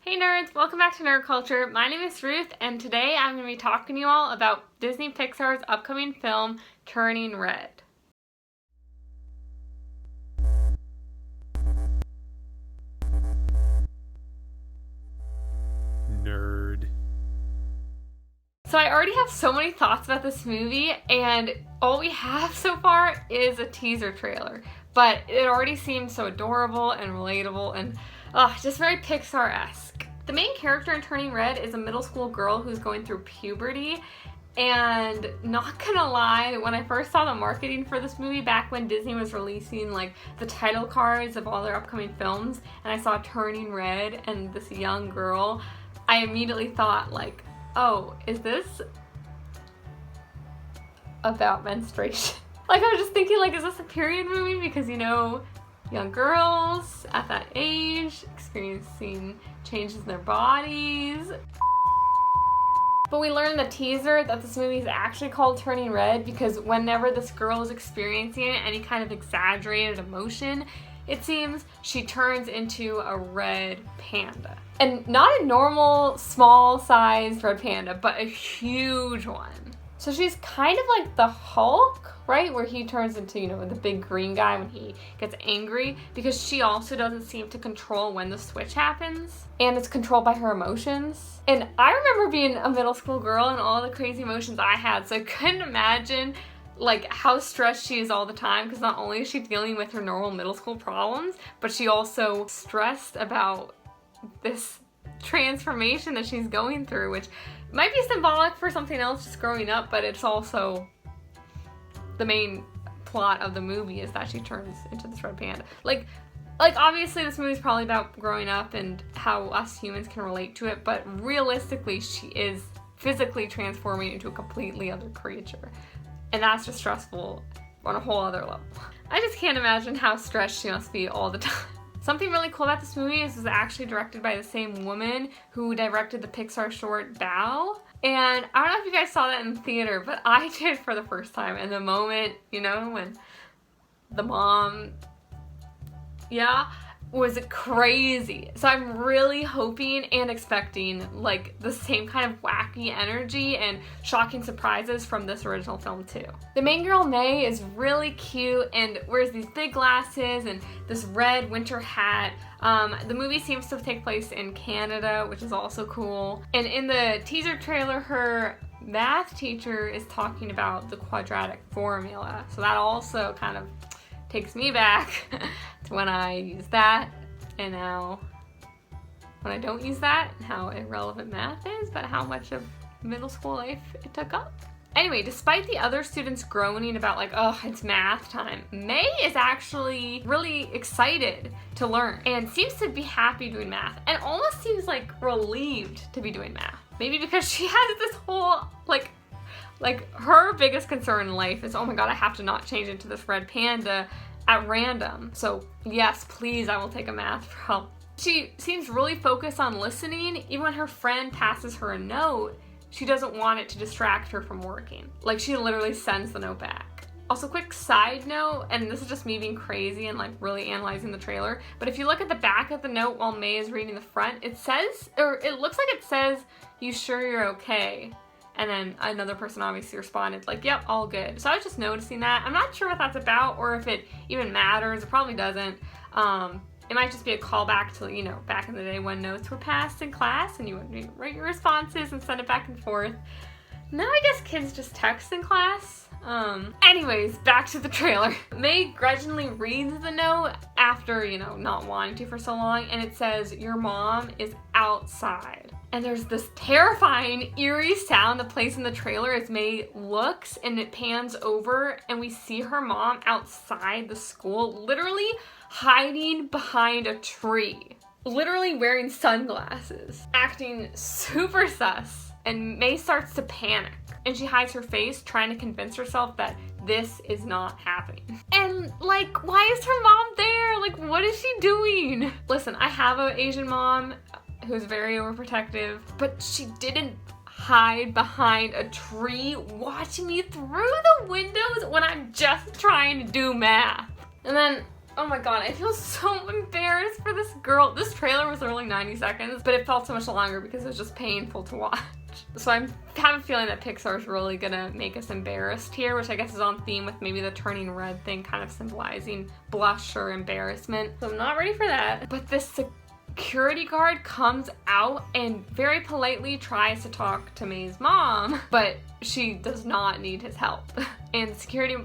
Hey nerds, welcome back to Nerd Culture. My name is Ruth, and today I'm going to be talking to you all about Disney Pixar's upcoming film, Turning Red. Nerd. So I already have so many thoughts about this movie, and all we have so far is a teaser trailer. But it already seems so adorable and relatable and just very Pixar-esque. The main character in Turning Red is a middle school girl who's going through puberty, and not gonna lie, when I first saw the marketing for this movie back when Disney was releasing like the title cards of all their upcoming films, and I saw Turning Red and this young girl, I immediately thought like, oh, is this about menstruation? Like, I was just thinking, like, is this a period movie? Because, you know, young girls at that age experiencing changes in their bodies. But we learned in the teaser that this movie is actually called Turning Red because whenever this girl is experiencing any kind of exaggerated emotion, it seems she turns into a red panda. And not a normal, small-sized red panda, but a huge one. So she's kind of like the Hulk, right? Where he turns into, you know, the big green guy when he gets angry, because she also doesn't seem to control when the switch happens. And it's controlled by her emotions. And I remember being a middle school girl and all the crazy emotions I had, so I couldn't imagine like how stressed she is all the time, because not only is she dealing with her normal middle school problems, but she also stressed about this transformation that she's going through, which might be symbolic for something else, just growing up, but it's also the main plot of the movie is that she turns into this red panda. Like obviously this movie is probably about growing up and how us humans can relate to it, but realistically she is physically transforming into a completely other creature. And that's just stressful on a whole other level. I just can't imagine how stressed she must be all the time. Something really cool about this movie is it was actually directed by the same woman who directed the Pixar short Bao. And I don't know if you guys saw that in the theater, but I did for the first time. And the moment, you know, when the mom, was crazy. So I'm really hoping and expecting like the same kind of wacky energy and shocking surprises from this original film too. The main girl, May, is really cute and wears these big glasses and this red winter hat. The movie seems to take place in Canada, which is also cool. And in the teaser trailer, her math teacher is talking about the quadratic formula. So that also kind of takes me back to when I used that, and now when I don't use that, and how irrelevant math is, but how much of middle school life it took up. Anyway, despite the other students groaning about like, oh, it's math time, May is actually really excited to learn and seems to be happy doing math and almost seems like relieved to be doing math. Maybe because she has this whole like her biggest concern in life is, oh my god, I have to not change into this red panda at random. So yes, please, I will take a math problem. She seems really focused on listening. Even when her friend passes her a note, she doesn't want it to distract her from working. Like, she literally sends the note back. Also, quick side note, and this is just me being crazy and like really analyzing the trailer, but if you look at the back of the note while May is reading the front, it says, or it looks like it says, "You sure you're okay?" And then another person obviously responded like, yep, all good. So I was just noticing that. I'm not sure what that's about or if it even matters. It probably doesn't. It might just be a callback to, you know, back in the day when notes were passed in class and you would write your responses and send it back and forth. Now I guess kids just text in class. Anyways, back to the trailer. May grudgingly reads the note after, you know, not wanting to for so long, and it says, "Your mom is outside." And there's this terrifying, eerie sound that plays in the trailer as May looks and it pans over and we see her mom outside the school, literally hiding behind a tree, literally wearing sunglasses, acting super sus. And May starts to panic and she hides her face, trying to convince herself that this is not happening. And like, why is her mom there? Like, what is she doing? Listen, I have an Asian mom who's very overprotective, but she didn't hide behind a tree watching me through the windows when I'm just trying to do math. And then Oh my god, I feel so embarrassed for this girl. This trailer was literally 90 seconds, but it felt so much longer because it was just painful to watch. So I have a feeling that Pixar's really gonna make us embarrassed here, which I guess is on theme with maybe the turning red thing kind of symbolizing blush or embarrassment. So I'm not ready for that. But this security guard comes out and very politely tries to talk to May's mom, but she does not need his help. And the security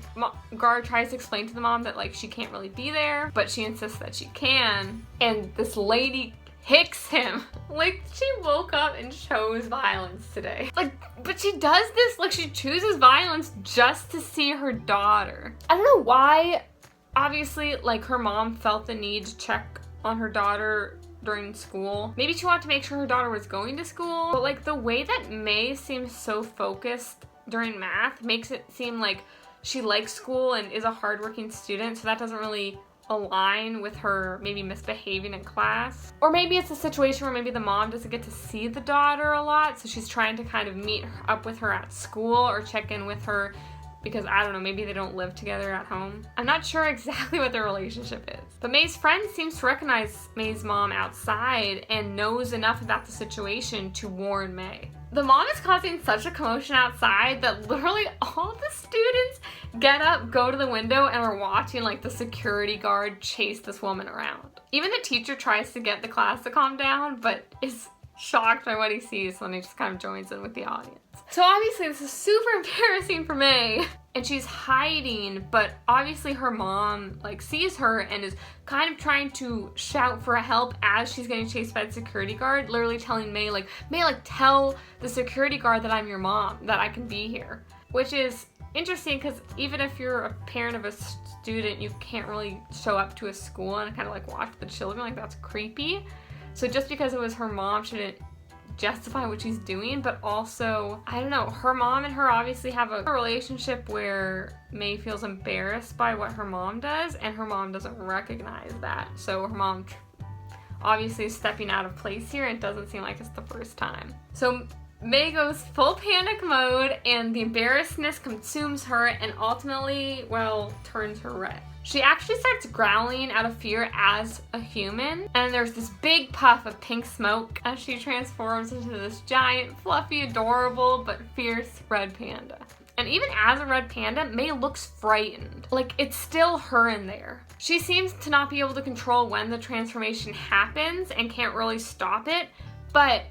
guard tries to explain to the mom that like she can't really be there, but she insists that she can. And this lady kicks him. Like, she woke up and chose violence today. Like, but she does this, like, she chooses violence just to see her daughter. I don't know why. Obviously, like, her mom felt the need to check on her daughter during school. Maybe she wanted to make sure her daughter was going to school, but like the way that May seems so focused during math makes it seem like she likes school and is a hardworking student, so that doesn't really align with her maybe misbehaving in class. Or maybe it's a situation where maybe the mom doesn't get to see the daughter a lot, so she's trying to kind of meet up with her at school or check in with her because, I don't know, maybe they don't live together at home. I'm not sure exactly what their relationship is. But May's friend seems to recognize May's mom outside and knows enough about the situation to warn May. The mom is causing such a commotion outside that literally all the students get up, go to the window, and are watching like the security guard chase this woman around. Even the teacher tries to get the class to calm down, but is shocked by what he sees, so then he just kind of joins in with the audience. So obviously this is super embarrassing for May, and she's hiding, but obviously her mom like sees her and is kind of trying to shout for help as she's getting chased by the security guard, literally telling May like, tell the security guard that I'm your mom, that I can be here. Which is interesting because even if you're a parent of a student, you can't really show up to a school and kind of like watch the children, like that's creepy. So just because it was her mom shouldn't justify what she's doing, but also, I don't know, her mom and her obviously have a relationship where May feels embarrassed by what her mom does, and her mom doesn't recognize that. So her mom obviously is stepping out of place here, and it doesn't seem like it's the first time. So May goes full panic mode, and the embarrassedness consumes her and ultimately, well, turns her red. She actually starts growling out of fear as a human, and there's this big puff of pink smoke as she transforms into this giant, fluffy, adorable, but fierce red panda. And even as a red panda, May looks frightened. Like, it's still her in there. She seems to not be able to control when the transformation happens and can't really stop it, but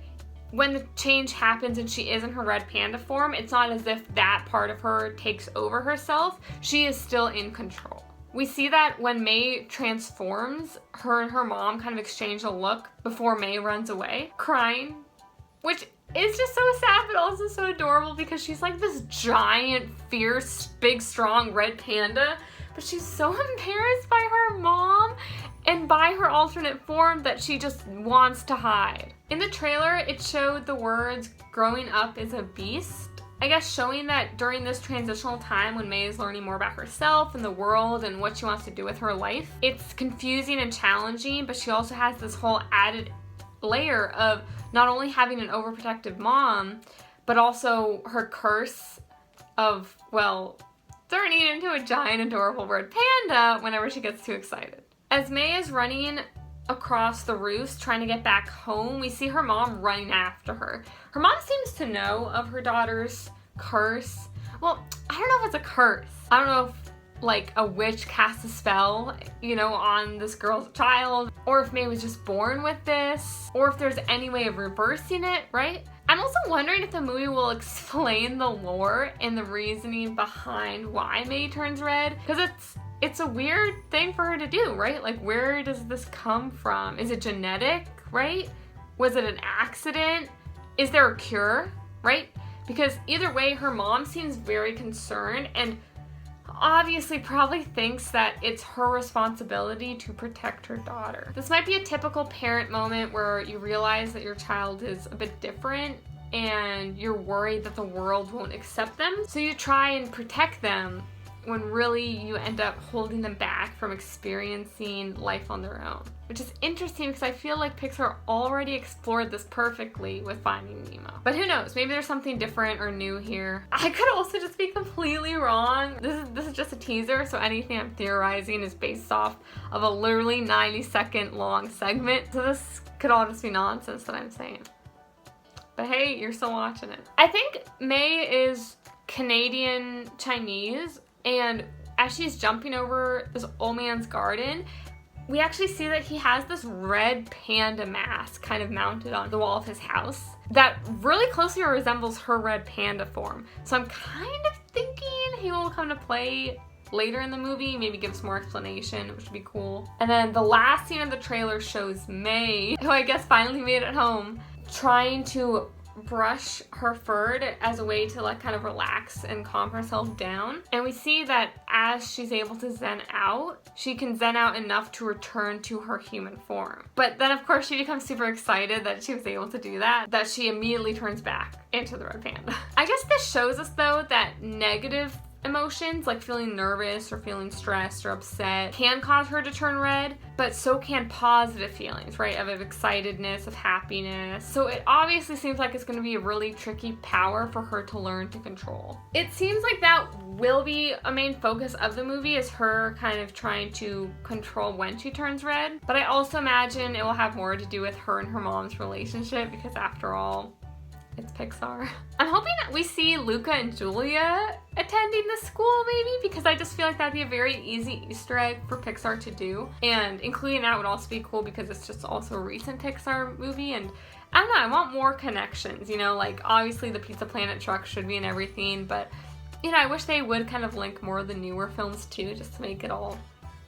when the change happens and she is in her red panda form, it's not as if that part of her takes over herself. She is still in control. We see that when May transforms, her and her mom kind of exchange a look before May runs away, crying, which is just so sad but also so adorable because she's like this giant, fierce, big, strong red panda, but she's so embarrassed by her mom and by her alternate form that she just wants to hide. In the trailer, it showed the words, "growing up is a beast." I guess showing that during this transitional time when May is learning more about herself and the world and what she wants to do with her life, it's confusing and challenging, but she also has this whole added layer of not only having an overprotective mom, but also her curse of, well, turning into a giant adorable red panda whenever she gets too excited. As May is running across the roofs trying to get back home, we see her mom running after her. Her mom seems to know of her daughter's curse. Well, I don't know if it's a curse. I don't know if like a witch cast a spell, you know, on this girl's child, or if May was just born with this, or if there's any way of reversing it, right? I'm also wondering if the movie will explain the lore and the reasoning behind why May turns red, because it's a weird thing for her to do, right? Like, where does this come from? Is it genetic, right? Was it an accident? Is there a cure, right? Because either way, her mom seems very concerned and obviously probably thinks that it's her responsibility to protect her daughter. This might be a typical parent moment where you realize that your child is a bit different and you're worried that the world won't accept them. So you try and protect them when really you end up holding them back from experiencing life on their own. Which is interesting because I feel like Pixar already explored this perfectly with Finding Nemo. But who knows, maybe there's something different or new here. I could also just be completely wrong. This is just a teaser, so anything I'm theorizing is based off of a literally 90-second long segment. So this could all just be nonsense that I'm saying. But hey, you're still watching it. I think May is Canadian Chinese, and as she's jumping over this old man's garden, we actually see that he has this red panda mask kind of mounted on the wall of his house that really closely resembles her red panda form. So I'm kind of thinking he will come to play later in the movie, maybe give some more explanation, which would be cool. And then the last scene of the trailer shows May, who I guess finally made it home, trying to brush her fur as a way to like kind of relax and calm herself down. And we see that as she's able to zen out, she can zen out enough to return to her human form. But then of course she becomes super excited that she was able to do that she immediately turns back into the red panda. I guess this shows us though that negative emotions like feeling nervous or feeling stressed or upset can cause her to turn red, but so can positive feelings, right? Of excitedness, of happiness. So it obviously seems like it's going to be a really tricky power for her to learn to control. It seems like that will be a main focus of the movie, is her kind of trying to control when she turns red. But I also imagine it will have more to do with her and her mom's relationship, because after all, it's Pixar. I'm hoping that we see Luca and Julia attending the school maybe, because I just feel like that'd be a very easy Easter egg for Pixar to do. And including that would also be cool because it's just also a recent Pixar movie, and I don't know, I want more connections, you know, like obviously the Pizza Planet truck should be in everything, but you know, I wish they would kind of link more of the newer films too, just to make it all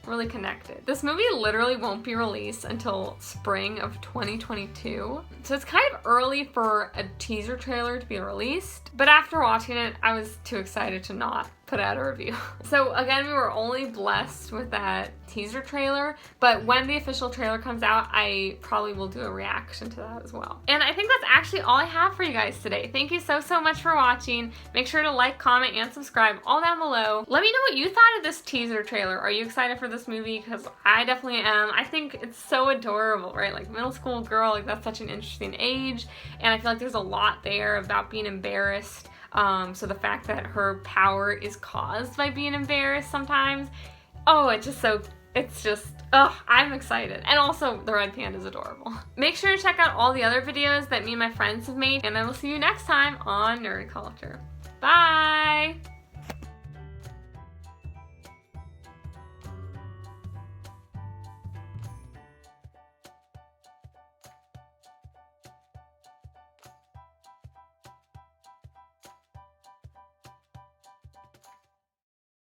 really connected. This movie literally won't be released until spring of 2022. So it's kind of early for a teaser trailer to be released, but after watching it, I was too excited to not put out a review. So again, we were only blessed with that teaser trailer, but when the official trailer comes out, I probably will do a reaction to that as well. And I think that's actually all I have for you guys today. Thank you so much for watching. Make sure to like, comment, and subscribe all down below. Let me know what you thought of this teaser trailer. Are you excited for this movie? Because I definitely am. I think it's so adorable, right? Like middle school girl, like that's such an interesting age, and I feel like there's a lot there about being embarrassed. So the fact that her power is caused by being embarrassed sometimes, oh, it's just, I'm excited. And also, the red panda is adorable. Make sure to check out all the other videos that me and my friends have made, and I will see you next time on Nerd Culture. Bye!